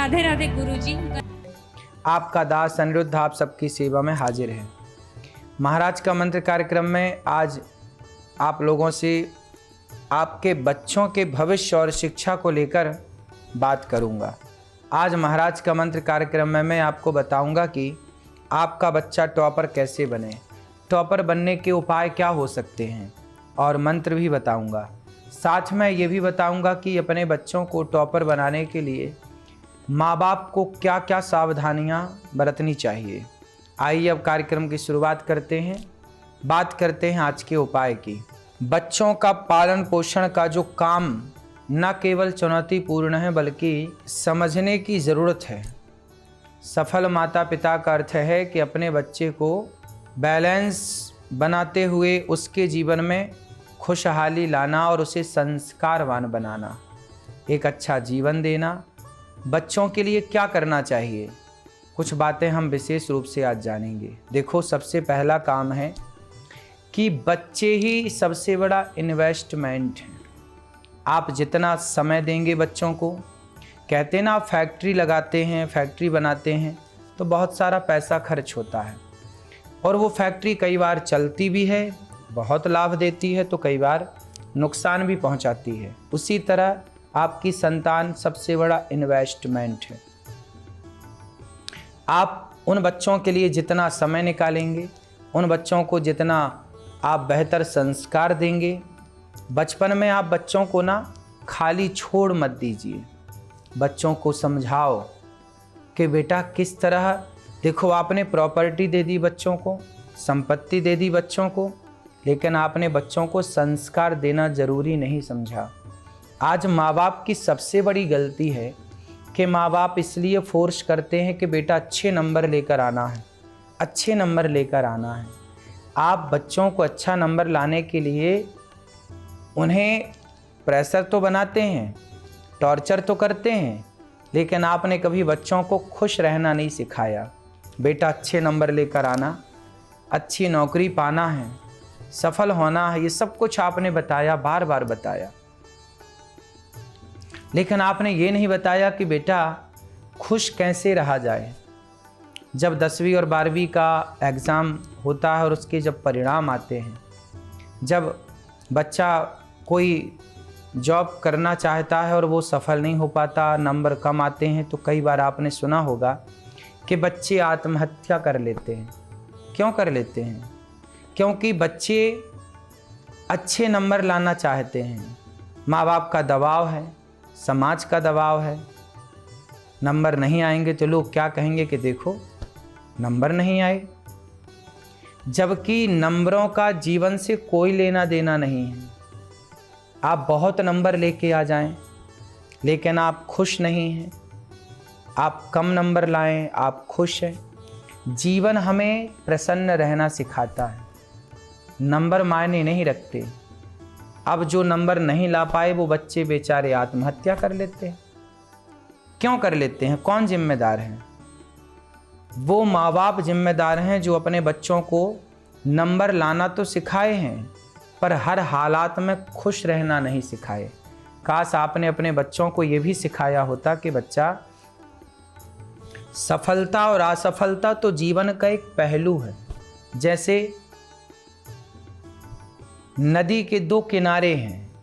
राधे राधे गुरुजी। आपका दास अनिरुद्ध आप सबकी सेवा में हाजिर है। महाराज का मंत्र कार्यक्रम में आज आप लोगों से आपके बच्चों के भविष्य और शिक्षा को लेकर बात करूंगा। आज महाराज का मंत्र कार्यक्रम में मैं आपको बताऊंगा कि आपका बच्चा टॉपर कैसे बने, टॉपर बनने के उपाय क्या हो सकते हैं, और मंत्र भी बताऊंगा। साथ में ये भी बताऊंगा कि अपने बच्चों को टॉपर बनाने के लिए माँ बाप को क्या क्या सावधानियाँ बरतनी चाहिए। आइए अब कार्यक्रम की शुरुआत करते हैं। बात करते हैं आज के उपाय की। बच्चों का पालन पोषण का जो काम न केवल चुनौतीपूर्ण है बल्कि समझने की ज़रूरत है। सफल माता पिता का अर्थ है कि अपने बच्चे को बैलेंस बनाते हुए उसके जीवन में खुशहाली लाना और उसे संस्कारवान बनाना, एक अच्छा जीवन देना। बच्चों के लिए क्या करना चाहिए, कुछ बातें हम विशेष रूप से आज जानेंगे। देखो, सबसे पहला काम है कि बच्चे ही सबसे बड़ा इन्वेस्टमेंट है। आप जितना समय देंगे बच्चों को, कहते ना आप फैक्ट्री लगाते हैं, फैक्ट्री बनाते हैं तो बहुत सारा पैसा खर्च होता है, और वो फैक्ट्री कई बार चलती भी है, बहुत लाभ देती है, तो कई बार नुकसान भी पहुंचाती है। उसी तरह आपकी संतान सबसे बड़ा इन्वेस्टमेंट है। आप उन बच्चों के लिए जितना समय निकालेंगे, उन बच्चों को जितना आप बेहतर संस्कार देंगे, बचपन में आप बच्चों को ना खाली छोड़ मत दीजिए। बच्चों को समझाओ कि बेटा किस तरह, देखो आपने प्रॉपर्टी दे दी बच्चों को, संपत्ति दे दी बच्चों को, लेकिन आपने बच्चों को संस्कार देना जरूरी नहीं समझा। आज माँ बाप की सबसे बड़ी गलती है कि माँ बाप इसलिए फोर्स करते हैं कि बेटा अच्छे नंबर लेकर आना है, अच्छे नंबर लेकर आना है। आप बच्चों को अच्छा नंबर लाने के लिए उन्हें प्रेशर तो बनाते हैं, टॉर्चर तो करते हैं, लेकिन आपने कभी बच्चों को खुश रहना नहीं सिखाया। बेटा अच्छे नंबर लेकर आना, अच्छी नौकरी पाना है, सफल होना है, ये सब कुछ आपने बताया, बार बार बताया, लेकिन आपने ये नहीं बताया कि बेटा खुश कैसे रहा जाए। जब 10वीं और 12वीं का एग्ज़ाम होता है और उसके जब परिणाम आते हैं, जब बच्चा कोई जॉब करना चाहता है और वो सफल नहीं हो पाता, नंबर कम आते हैं, तो कई बार आपने सुना होगा कि बच्चे आत्महत्या कर लेते हैं। क्यों कर लेते हैं? क्योंकि बच्चे अच्छे नंबर लाना चाहते हैं। माँ बाप का दबाव है, समाज का दबाव है। नंबर नहीं आएंगे तो लोग क्या कहेंगे कि देखो नंबर नहीं आए, जबकि नंबरों का जीवन से कोई लेना देना नहीं है। आप बहुत नंबर लेके आ जाएं, लेकिन आप खुश नहीं हैं। आप कम नंबर लाएं, आप खुश हैं। जीवन हमें प्रसन्न रहना सिखाता है, नंबर मायने नहीं रखते। अब जो नंबर नहीं ला पाए वो बच्चे बेचारे आत्महत्या कर लेते हैं। क्यों कर लेते हैं? कौन जिम्मेदार है? वो माँ बाप जिम्मेदार हैं जो अपने बच्चों को नंबर लाना तो सिखाए हैं, पर हर हालात में खुश रहना नहीं सिखाए। काश आपने अपने बच्चों को ये भी सिखाया होता कि बच्चा, सफलता और असफलता तो जीवन का एक पहलू है। जैसे नदी के दो किनारे हैं,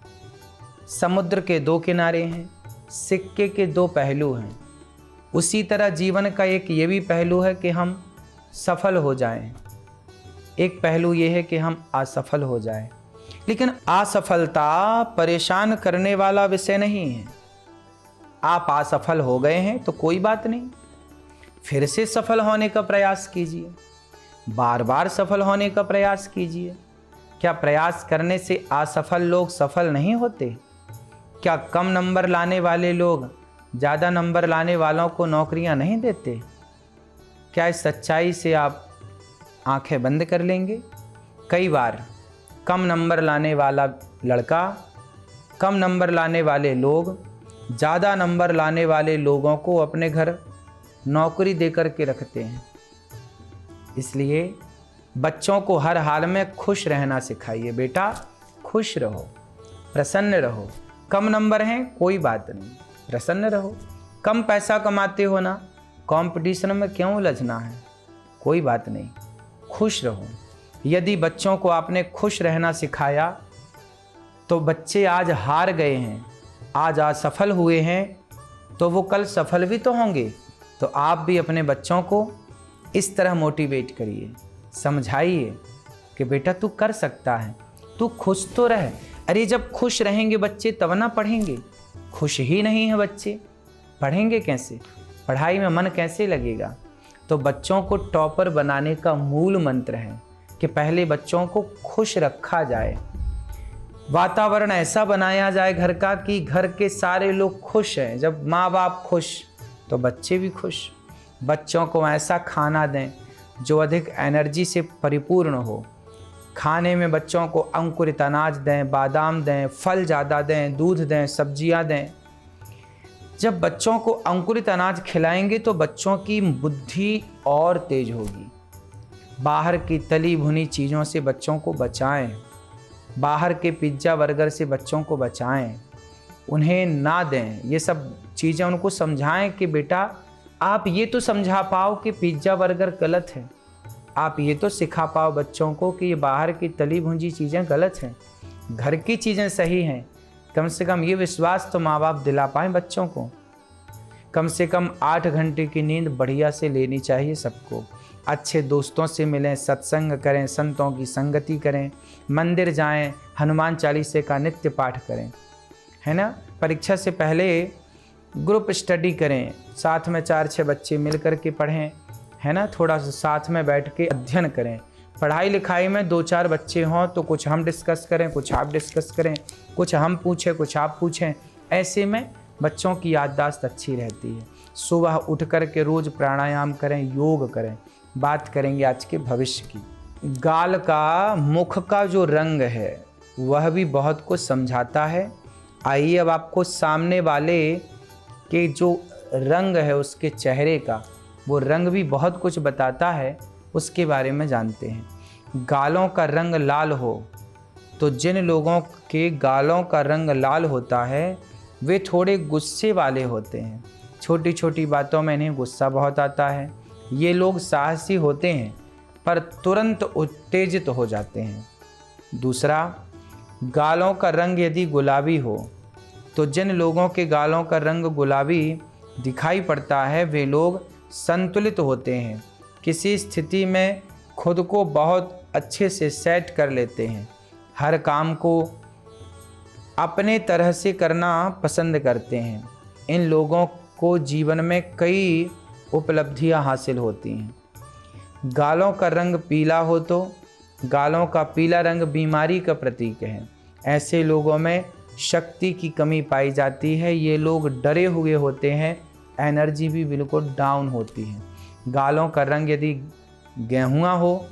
समुद्र के दो किनारे हैं, सिक्के के दो पहलू हैं, उसी तरह जीवन का एक ये भी पहलू है कि हम सफल हो जाएं, एक पहलू ये है कि हम असफल हो जाएं। लेकिन असफलता परेशान करने वाला विषय नहीं है। आप असफल हो गए हैं तो कोई बात नहीं, फिर से सफल होने का प्रयास कीजिए, बार बार सफल होने का प्रयास कीजिए। क्या प्रयास करने से असफल लोग सफल नहीं होते? क्या कम नंबर लाने वाले लोग ज़्यादा नंबर लाने वालों को नौकरियां नहीं देते? क्या इस सच्चाई से आप आंखें बंद कर लेंगे? कई बार कम नंबर लाने वाला लड़का, कम नंबर लाने वाले लोग ज़्यादा नंबर लाने वाले लोगों को अपने घर नौकरी देकर के रखते हैं। इसलिए बच्चों को हर हाल में खुश रहना सिखाइए। बेटा खुश रहो, प्रसन्न रहो। कम नंबर हैं कोई बात नहीं, प्रसन्न रहो। कम पैसा कमाते हो ना, कंपटीशन में क्यों उलझना है? कोई बात नहीं, खुश रहो। यदि बच्चों को आपने खुश रहना सिखाया तो बच्चे आज हार गए हैं, आज असफल हुए हैं, तो वो कल सफल भी तो होंगे। तो आप भी अपने बच्चों को इस तरह मोटिवेट करिए, समझाइए कि बेटा तू कर सकता है, तू खुश तो रह। अरे जब खुश रहेंगे बच्चे तब ना पढ़ेंगे, खुश ही नहीं है बच्चे, पढ़ेंगे कैसे? पढ़ाई में मन कैसे लगेगा? तो बच्चों को टॉपर बनाने का मूल मंत्र है कि पहले बच्चों को खुश रखा जाए, वातावरण ऐसा बनाया जाए घर का कि घर के सारे लोग खुश हैं। जब माँ बाप खुश तो बच्चे भी खुश। बच्चों को ऐसा खाना दें जो अधिक एनर्जी से परिपूर्ण हो। खाने में बच्चों को अंकुरित अनाज दें, बादाम दें, फल ज़्यादा दें, दूध दें, सब्जियां दें। जब बच्चों को अंकुरित अनाज खिलाएंगे तो बच्चों की बुद्धि और तेज होगी। बाहर की तली भुनी चीज़ों से बच्चों को बचाएं, बाहर के पिज्ज़ा बर्गर से बच्चों को बचाएं, उन्हें ना दें। ये सब चीज़ें उनको समझाएं कि बेटा आप ये तो समझा पाओ कि पिज्ज़ा बर्गर गलत है, आप ये तो सिखा पाओ बच्चों को कि ये बाहर की तली भुंजी चीज़ें गलत हैं, घर की चीज़ें सही हैं। कम से कम ये विश्वास तो माँ बाप दिला पाएँ बच्चों को। कम से कम 8 घंटे की नींद बढ़िया से लेनी चाहिए सबको। अच्छे दोस्तों से मिलें, सत्संग करें, संतों की संगति करें, मंदिर जाएं, हनुमान चालीसे का नित्य पाठ करें, है ना। परीक्षा से पहले ग्रुप स्टडी करें, साथ में 4-6 बच्चे मिल कर के पढ़ें, है ना। थोड़ा सा साथ में बैठ के अध्ययन करें। पढ़ाई लिखाई में 2-4 बच्चे हों तो कुछ हम डिस्कस करें, कुछ आप डिस्कस करें, कुछ हम पूछें, कुछ आप पूछें। ऐसे में बच्चों की याददाश्त अच्छी रहती है। सुबह उठ कर के रोज़ प्राणायाम करें, योग करें। बात करेंगे आज के भविष्य की। गाल का, मुख का जो रंग है वह भी बहुत कुछ समझाता है। आइए अब आपको सामने वाले के जो रंग है उसके चेहरे का, वो रंग भी बहुत कुछ बताता है, उसके बारे में जानते हैं। गालों का रंग लाल हो तो जिन लोगों के गालों का रंग लाल होता है वे थोड़े गुस्से वाले होते हैं। छोटी छोटी बातों में इन्हें गुस्सा बहुत आता है। ये लोग साहसी होते हैं पर तुरंत उत्तेजित हो जाते हैं। दूसरा, गालों का रंग यदि गुलाबी हो तो जिन लोगों के गालों का रंग गुलाबी दिखाई पड़ता है वे लोग संतुलित होते हैं, किसी स्थिति में खुद को बहुत अच्छे से सेट कर लेते हैं, हर काम को अपने तरह से करना पसंद करते हैं। इन लोगों को जीवन में कई उपलब्धियां हासिल होती हैं। गालों का रंग पीला हो तो गालों का पीला रंग बीमारी का प्रतीक है। ऐसे लोगों में शक्ति की कमी पाई जाती है। ये लोग डरे हुए होते हैं, एनर्जी भी बिल्कुल डाउन होती है। गालों का रंग यदि गेहुआ हो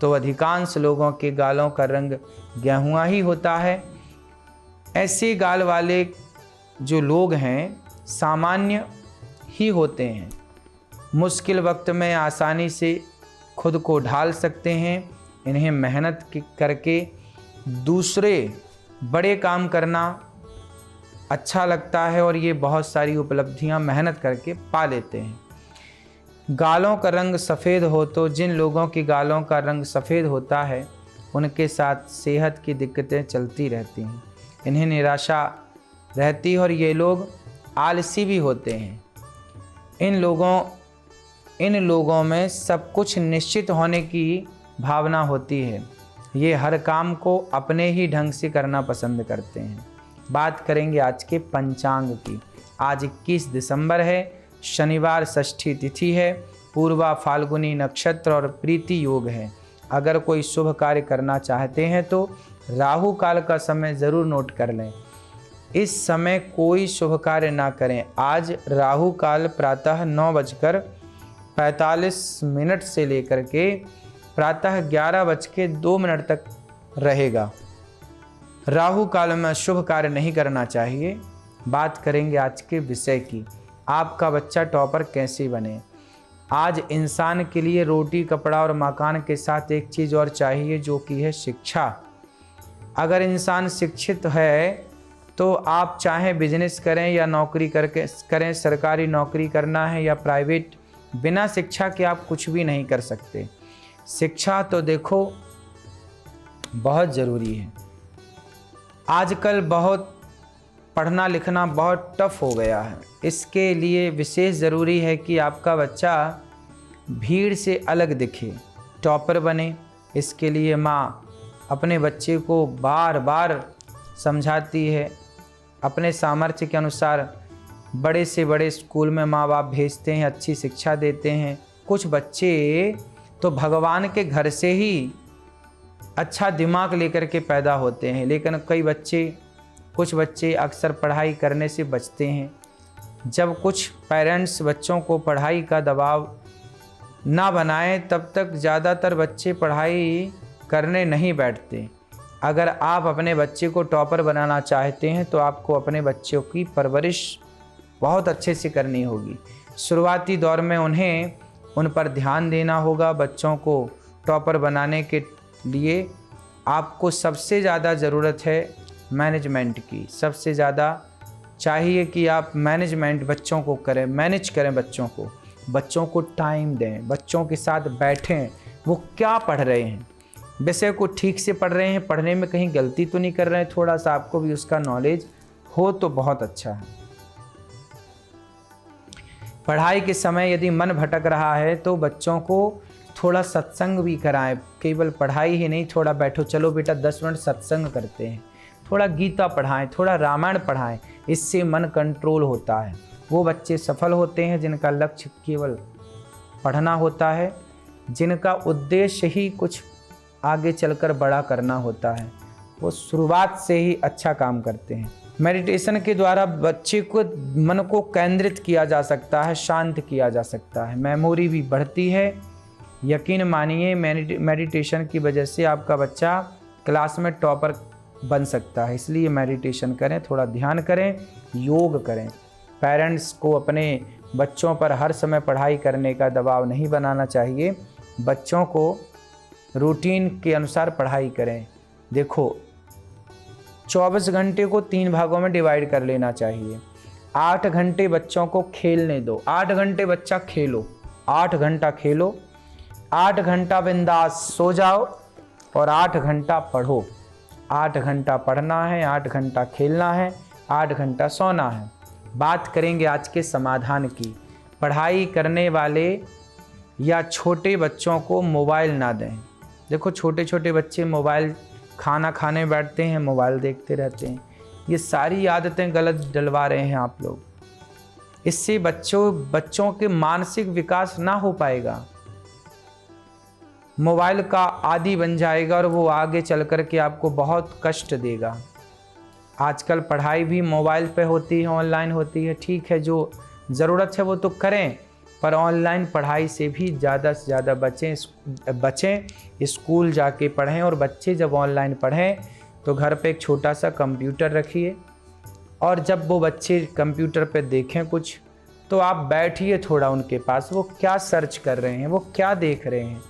तो अधिकांश लोगों के गालों का रंग गेहुआ ही होता है। ऐसे गाल वाले जो लोग हैं सामान्य ही होते हैं, मुश्किल वक्त में आसानी से खुद को ढाल सकते हैं। इन्हें मेहनत करके दूसरे बड़े काम करना अच्छा लगता है और ये बहुत सारी उपलब्धियां मेहनत करके पा लेते हैं। गालों का रंग सफ़ेद हो तो जिन लोगों के गालों का रंग सफ़ेद होता है उनके साथ सेहत की दिक्कतें चलती रहती हैं, इन्हें निराशा रहती है और ये लोग आलसी भी होते हैं। इन लोगों में सब कुछ निश्चित होने की भावना होती है। ये हर काम को अपने ही ढंग से करना पसंद करते हैं। बात करेंगे आज के पंचांग की। आज 21 दिसंबर है, शनिवार, षष्ठी तिथि है, पूर्वा फाल्गुनी नक्षत्र और प्रीति योग है। अगर कोई शुभ कार्य करना चाहते हैं तो राहु काल का समय ज़रूर नोट कर लें। इस समय कोई शुभ कार्य ना करें। आज राहु काल प्रातः 9:45 से लेकर के प्रातः 11:02 तक रहेगा। राहु काल में शुभ कार्य नहीं करना चाहिए। बात करेंगे आज के विषय की। आपका बच्चा टॉपर कैसे बने। आज इंसान के लिए रोटी, कपड़ा और मकान के साथ एक चीज़ और चाहिए जो कि है शिक्षा। अगर इंसान शिक्षित है तो आप चाहें बिजनेस करें या नौकरी करके करें, सरकारी नौकरी करना है या प्राइवेट, बिना शिक्षा के आप कुछ भी नहीं कर सकते। शिक्षा तो देखो बहुत ज़रूरी है। आजकल बहुत पढ़ना लिखना बहुत टफ हो गया है। इसके लिए विशेष ज़रूरी है कि आपका बच्चा भीड़ से अलग दिखे, टॉपर बने। इसके लिए माँ अपने बच्चे को बार बार समझाती है, अपने सामर्थ्य के अनुसार बड़े से बड़े स्कूल में माँ बाप भेजते हैं, अच्छी शिक्षा देते हैं। कुछ बच्चे तो भगवान के घर से ही अच्छा दिमाग लेकर के पैदा होते हैं, लेकिन कुछ बच्चे अक्सर पढ़ाई करने से बचते हैं। जब कुछ पेरेंट्स बच्चों को पढ़ाई का दबाव ना बनाएं, तब तक ज़्यादातर बच्चे पढ़ाई करने नहीं बैठते। अगर आप अपने बच्चे को टॉपर बनाना चाहते हैं तो आपको अपने बच्चों की परवरिश बहुत अच्छे से करनी होगी। शुरुआती दौर में उन पर ध्यान देना होगा। बच्चों को टॉपर बनाने के लिए आपको सबसे ज़्यादा ज़रूरत है मैनेजमेंट की। सबसे ज़्यादा चाहिए कि आप मैनेजमेंट बच्चों को करें, मैनेज करें बच्चों को टाइम दें, बच्चों के साथ बैठें, वो क्या पढ़ रहे हैं, विषय को ठीक से पढ़ रहे हैं, पढ़ने में कहीं गलती तो नहीं कर रहे हैं, थोड़ा सा आपको भी उसका नॉलेज हो तो बहुत अच्छा है। पढ़ाई के समय यदि मन भटक रहा है तो बच्चों को थोड़ा सत्संग भी कराएं। केवल पढ़ाई ही नहीं, थोड़ा बैठो, चलो बेटा 10 मिनट सत्संग करते हैं, थोड़ा गीता पढ़ाएं, थोड़ा रामायण पढ़ाएं। इससे मन कंट्रोल होता है। वो बच्चे सफल होते हैं जिनका लक्ष्य केवल पढ़ना होता है, जिनका उद्देश्य ही कुछ आगे चलकर बड़ा करना होता है। वो शुरुआत से ही अच्छा काम करते हैं। मेडिटेशन के द्वारा बच्चे को मन को केंद्रित किया जा सकता है, शांत किया जा सकता है, मेमोरी भी बढ़ती है। यकीन मानिए मेडिटेशन की वजह से आपका बच्चा क्लास में टॉपर बन सकता है। इसलिए मेडिटेशन करें, थोड़ा ध्यान करें, योग करें। पेरेंट्स को अपने बच्चों पर हर समय पढ़ाई करने का दबाव नहीं बनाना चाहिए। बच्चों को रूटीन के अनुसार पढ़ाई करें। देखो 24 घंटे को 3 भागों में डिवाइड कर लेना चाहिए। 8 घंटे बच्चों को खेलने दो, 8 घंटे बच्चा खेलो, 8 घंटा खेलो, 8 घंटा बिंदास सो जाओ और 8 घंटा पढ़ो। 8 घंटा पढ़ना है, 8 घंटा खेलना है, 8 घंटा सोना है। बात करेंगे आज के समाधान की। पढ़ाई करने वाले या छोटे बच्चों को मोबाइल ना दें। देखो छोटे छोटे बच्चे मोबाइल, खाना खाने बैठते हैं मोबाइल देखते रहते हैं। ये सारी आदतें गलत डलवा रहे हैं आप लोग। इससे बच्चों के मानसिक विकास ना हो पाएगा। मोबाइल का आदी बन जाएगा और वो आगे चल कर के आपको बहुत कष्ट देगा। आजकल पढ़ाई भी मोबाइल पे होती है, ऑनलाइन होती है। ठीक है, जो ज़रूरत है वो तो करें, पर ऑनलाइन पढ़ाई से भी ज़्यादा से ज़्यादा बचें। स्कूल जाके पढ़ें। और बच्चे जब ऑनलाइन पढ़ें तो घर पे एक छोटा सा कंप्यूटर रखिए, और जब वो बच्चे कंप्यूटर पे देखें कुछ, तो आप बैठिए थोड़ा उनके पास। वो क्या सर्च कर रहे हैं, वो क्या देख रहे हैं,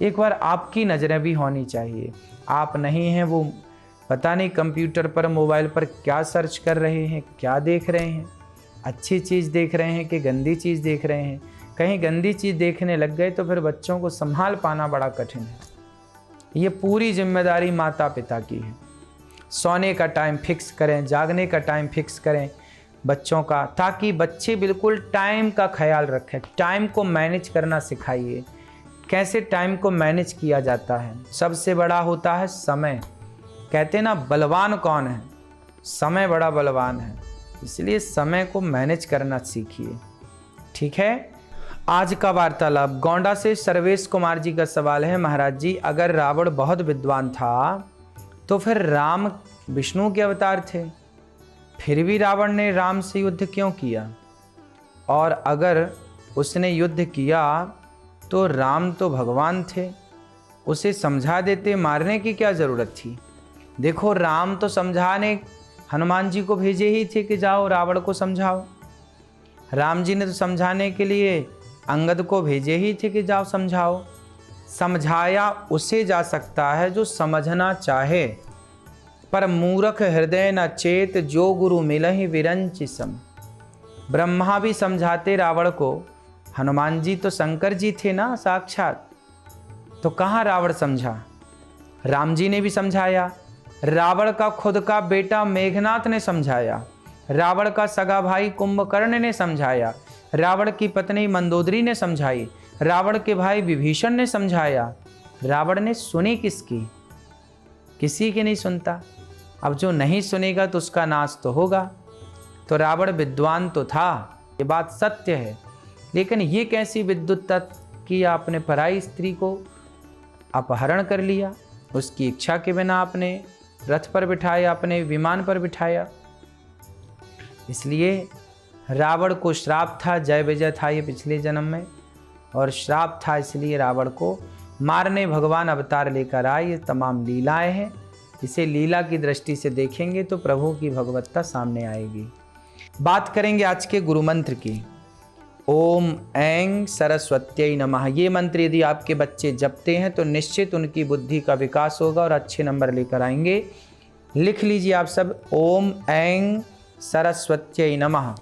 एक बार आपकी नज़रें भी होनी चाहिए। आप नहीं हैं, वो पता नहीं कंप्यूटर पर मोबाइल पर क्या सर्च कर रहे हैं, क्या देख रहे हैं, अच्छी चीज़ देख रहे हैं कि गंदी चीज़ देख रहे हैं। कहीं गंदी चीज़ देखने लग गए तो फिर बच्चों को संभाल पाना बड़ा कठिन है। ये पूरी जिम्मेदारी माता पिता की है। सोने का टाइम फिक्स करें, जागने का टाइम फिक्स करें बच्चों का, ताकि बच्चे बिल्कुल टाइम का ख्याल रखें। टाइम को मैनेज करना सिखाइए। कैसे टाइम को मैनेज किया जाता है? सबसे बड़ा होता है समय। कहते हैं ना, बलवान कौन है? समय बड़ा बलवान है। इसलिए समय को मैनेज करना सीखिए। ठीक है, आज का वार्तालाप गोंडा से सर्वेश कुमार जी का सवाल है। महाराज जी, अगर रावण बहुत विद्वान था तो फिर राम विष्णु के अवतार थे, फिर भी रावण ने राम से युद्ध क्यों किया? और अगर उसने युद्ध किया तो राम तो भगवान थे, उसे समझा देते, मारने की क्या ज़रूरत थी? देखो, राम तो समझाने हनुमान जी को भेजे ही थे कि जाओ रावण को समझाओ। राम जी ने तो समझाने के लिए अंगद को भेजे ही थे कि जाओ समझाओ। समझाया उसे जा सकता है जो समझना चाहे। पर मूरख हृदय न चेत, जो गुरु मिलहि विरंचि सम। ब्रह्मा भी समझाते रावण को, हनुमान जी तो शंकर जी थे ना साक्षात, तो कहाँ रावण समझा। राम जी ने भी समझाया, रावण का खुद का बेटा मेघनाथ ने समझाया, रावण का सगा भाई कुंभकर्ण ने समझाया, रावण की पत्नी मंदोदरी ने समझाई, रावण के भाई विभीषण ने समझाया। रावण ने सुनी किसकी? किसी की नहीं सुनता। अब जो नहीं सुनेगा तो उसका नाश तो होगा। तो रावण विद्वान तो था, ये बात सत्य है, लेकिन ये कैसी विद्युत्ता कि आपने पराई स्त्री को अपहरण कर लिया, उसकी इच्छा के बिना आपने रथ पर बिठाया, अपने विमान पर बिठाया। इसलिए रावण को श्राप था, जय विजय था ये पिछले जन्म में, और श्राप था इसलिए रावण को मारने भगवान अवतार लेकर आए। ये तमाम लीलाएं हैं, इसे लीला की दृष्टि से देखेंगे तो प्रभु की भगवत्ता सामने आएगी। बात करेंगे आज के गुरु मंत्र की। ओम ऐं सरस्वत्यै नमः। ये मंत्र यदि आपके बच्चे जपते हैं तो निश्चित उनकी बुद्धि का विकास होगा और अच्छे नंबर लेकर आएंगे। लिख लीजिए आप सब, ओम ऐं सरस्वत्यै नमः।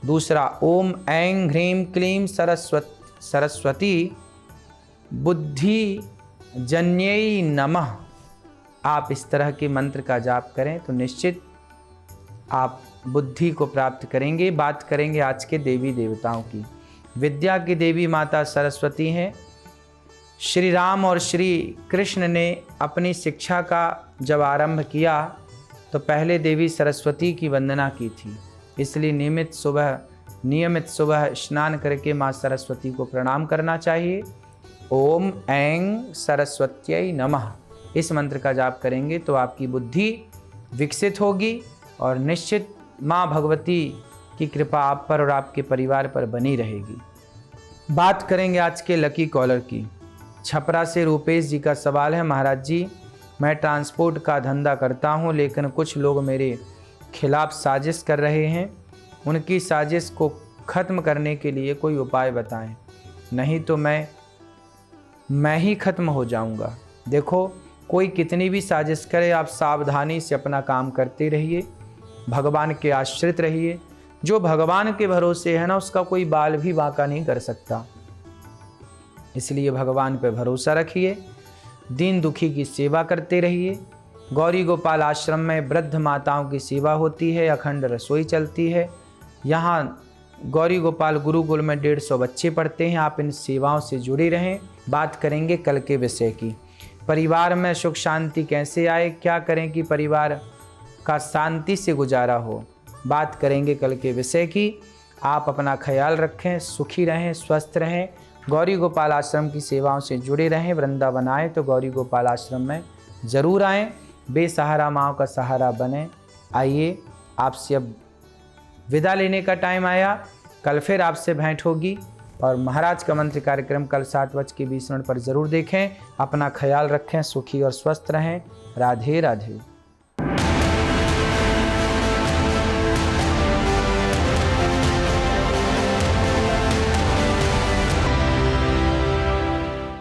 दूसरा, ओम ऐं ह्रीं क्लीं सरस्वती बुद्धि जन्यै नमः। आप इस तरह के मंत्र का जाप करें तो निश्चित आप बुद्धि को प्राप्त करेंगे। बात करेंगे आज के देवी देवताओं की। विद्या की देवी माता सरस्वती हैं। श्री राम और श्री कृष्ण ने अपनी शिक्षा का जब आरंभ किया तो पहले देवी सरस्वती की वंदना की थी। इसलिए नियमित सुबह स्नान करके माँ सरस्वती को प्रणाम करना चाहिए। ओम ऐं सरस्वत्यै नमः, इस मंत्र का जाप करेंगे तो आपकी बुद्धि विकसित होगी और निश्चित माँ भगवती की कृपा आप पर और आपके परिवार पर बनी रहेगी। बात करेंगे आज के लकी कॉलर की। छपरा से रूपेश जी का सवाल है, महाराज जी मैं ट्रांसपोर्ट का धंधा करता हूँ, लेकिन कुछ लोग मेरे खिलाफ साजिश कर रहे हैं। उनकी साजिश को ख़त्म करने के लिए कोई उपाय बताएं, नहीं तो मैं ही ख़त्म हो जाऊँगा। देखो, कोई कितनी भी साजिश करे, आप सावधानी से अपना काम करते रहिए, भगवान के आश्रित रहिए। जो भगवान के भरोसे है ना, उसका कोई बाल भी बांका नहीं कर सकता। इसलिए भगवान पे भरोसा रखिए, दीन दुखी की सेवा करते रहिए। गौरी गोपाल आश्रम में वृद्ध माताओं की सेवा होती है, अखंड रसोई चलती है। यहाँ गौरी गोपाल गुरुकुल में 150 बच्चे पढ़ते हैं। आप इन सेवाओं से जुड़े रहें। बात करेंगे कल के विषय की। परिवार में सुख शांति कैसे आए, क्या करें कि परिवार का शांति से गुजारा हो, बात करेंगे कल के विषय की। आप अपना ख्याल रखें, सुखी रहें, स्वस्थ रहें, गौरी गोपाल आश्रम की सेवाओं से जुड़े रहें। वृंदावन आए तो गौरी गोपाल आश्रम में ज़रूर आएँ, बेसहारा माँओं का सहारा बने। आइए, आपसे अब विदा लेने का टाइम आया। कल फिर आपसे भेंट होगी और महाराज का मंत्र कार्यक्रम कल 7:20 पर ज़रूर देखें। अपना ख्याल रखें, सुखी और स्वस्थ रहें। राधे राधे।